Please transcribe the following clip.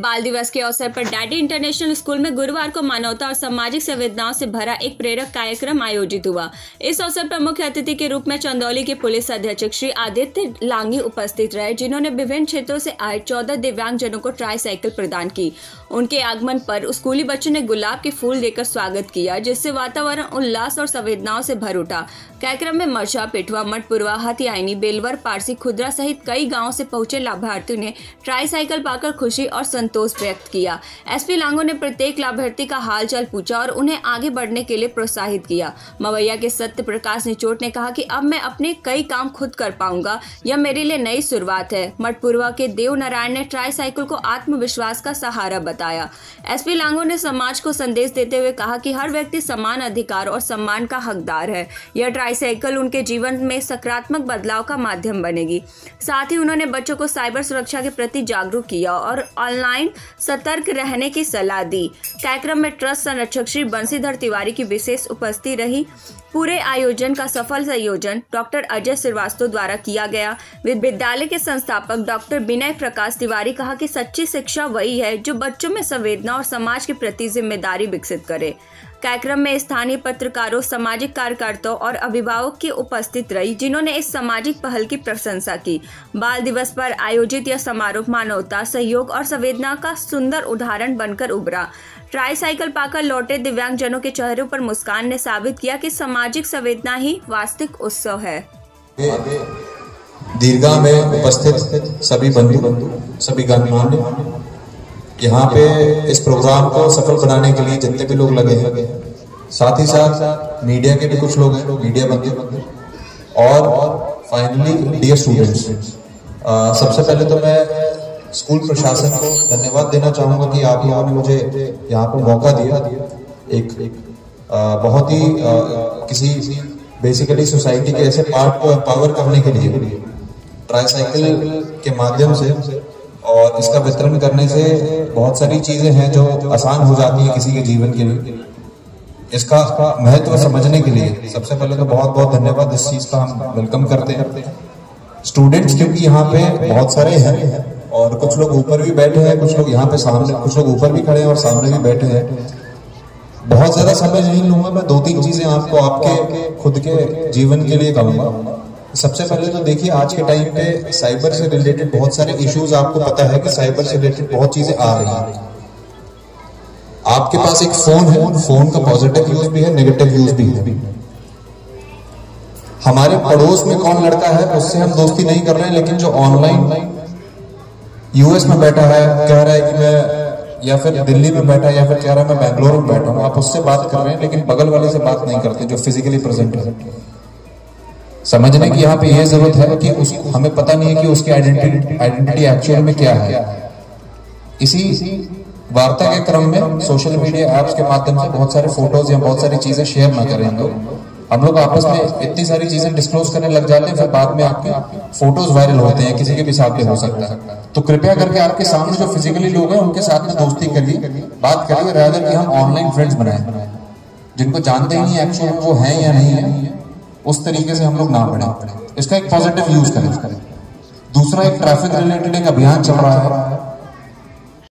बाल दिवस के अवसर पर डैडी इंटरनेशनल स्कूल में गुरुवार को मानवता और सामाजिक संवेदनाओं से भरा एक प्रेरक कार्यक्रम आयोजित हुआ। इस अवसर पर मुख्य अतिथि के रूप में चंदौली के पुलिस अधीक्षक श्री आदित्य लांगी उपस्थित रहे, जिन्होंने विभिन्न क्षेत्रों से आए 14 दिव्यांगजनों को ट्राईसाइकिल प्रदान की। उनके आगमन पर स्कूली बच्चों ने गुलाब के फूल देकर स्वागत किया, जिससे वातावरण उल्लास और संवेदनाओं से भर उठा। कार्यक्रम में मरछा, पिठवा, मठपुरवा, हथियाइनी, बेलवर, पारसी, खुदरा सहित कई गांवों से पहुंचे लाभार्थियों ने ट्राईसाइकिल पाकर खुशी और संतोष व्यक्त किया। एसपी लांगो ने प्रत्येक लाभार्थी का हालचाल पूछा और उन्हें आगे बढ़ने के लिए प्रोत्साहित किया। मवैया के सत्य प्रकाश निचोट ने कहा कि अब मैं अपने कई काम खुद कर पाऊंगा, यह मेरे लिए नई शुरुआत है। मठपुरवा के देव नारायण ने ट्राईसाइकिल को आत्मविश्वास का सहारा बताया। एसपी लांगो ने समाज को संदेश देते हुए कहा कि हर व्यक्ति समान अधिकार और सम्मान का हकदार है। यह ट्राईसाइकिल उनके जीवन में सकारात्मक बदलाव का माध्यम बनेगी। साथ ही उन्होंने बच्चों को साइबर सुरक्षा के प्रति जागरूक किया और ऑनलाइन सतर्क रहने की सलाह दी। कार्यक्रम में ट्रस्ट संरक्षक श्री बंसीधर तिवारी की विशेष उपस्थिति रही। पूरे आयोजन का सफल संयोजन डॉक्टर अजय श्रीवास्तव द्वारा किया गया। विद्यालय के संस्थापक डॉक्टर विनय प्रकाश तिवारी कहा कि सच्ची शिक्षा वही है जो बच्चों में संवेदना और समाज के प्रति जिम्मेदारी विकसित करे। कार्यक्रम में स्थानीय पत्रकारों, सामाजिक कार्यकर्ताओं और अभिभावक की उपस्थित रही, जिन्होंने इस सामाजिक पहल की प्रशंसा की। बाल दिवस पर आयोजित यह समारोह मानवता, सहयोग और संवेदना का सुंदर उदाहरण बनकर उभरा। ट्राईसाइकिल पाकर लौटे दिव्यांगजनों के चेहरों पर मुस्कान ने साबित किया कि सामाजिक संवेदना ही वास्तविक उत्सव है। दीर्घा में उपस्थित सभी बंधु, सभी गणमान्य, यहाँ पे इस प्रोग्राम को सफल बनाने के लिए जितने भी लोग लगे हैं, साथ ही साथ मीडिया के भी कुछ लोग हैं, मीडिया बंधु, और फाइनली डियर स्टूडेंट्स। सबसे पहले तो मैं स्कूल प्रशासन को धन्यवाद देना चाहूंगा कि आप लोगों ने मुझे यहाँ पर मौका दिया। एक बहुत ही किसी बेसिकली सोसाइटी के ऐसे पार्ट को एम्पावर करने के लिए ट्राईसाइकिल के माध्यम से और इसका वितरण करने से बहुत सारी चीजें हैं जो आसान हो जाती है किसी के जीवन के लिए। इसका महत्व समझने के लिए सबसे पहले तो बहुत बहुत धन्यवाद। इस चीज का हम वेलकम करते हैं स्टूडेंट्स, क्योंकि यहाँ पे बहुत सारे हैं और कुछ लोग ऊपर भी बैठे हैं, कुछ लोग यहाँ पे सामने, कुछ लोग ऊपर भी खड़े हैं और सामने भी बैठे हैं। बहुत ज्यादा समय नहीं लूंगा मैं, 2-3 चीजें आपको आपके खुद के जीवन के लिए कहूंगा। सबसे पहले तो देखिए, आज के टाइम पे साइबर से रिलेटेड बहुत सारे इश्यूज, आपको पता है कि साइबर से रिलेटेड बहुत चीजें आ रही हैं। आपके पास एक फोन है, फोन का पॉजिटिव यूज भी है, नेगेटिव यूज भी है। हमारे पड़ोस में कौन लड़का है उससे हम दोस्ती नहीं कर रहे हैं, लेकिन जो ऑनलाइन यूएस में बैठा है, कह रहा है कि मैं, या फिर दिल्ली में बैठा है, या फिर कह रहा है मैं बेंगलोर में बैठा हूं, आप उससे बात कर रहे हैं, लेकिन बगल वाले से बात नहीं करते जो फिजिकली प्रेजेंट है। समझने की यहाँ पे यह जरूरत है कि हमें पता नहीं है कि उसकी आइडेंटिटी एक्चुअल में क्या है। इसी वार्ता के क्रम में सोशल मीडिया एप्स के माध्यम से बहुत सारे फोटोज या बहुत सारी चीजें शेयर ना करें। हम लोग आपस में इतनी सारी चीजें डिस्क्लोज करने लग जाते हैं, फिर बाद में आपके फोटोज वायरल होते हैं, किसी के भी साथ हो सकता है। तो कृपया करके आपके सामने जो फिजिकली लोग हैं उनके साथ में दोस्ती करिए, बात करिए, रादर कि हम ऑनलाइन फ्रेंड्स बनाएं। जिनको जानते ही नहीं एक्चुअल वो हैं या नहीं है, उस तरीके से हम लोग ना बढ़े। इसका एक पॉजिटिव यूज करें। दूसरा, एक ट्रैफिक रिलेटेड एक अभियान चल रहा है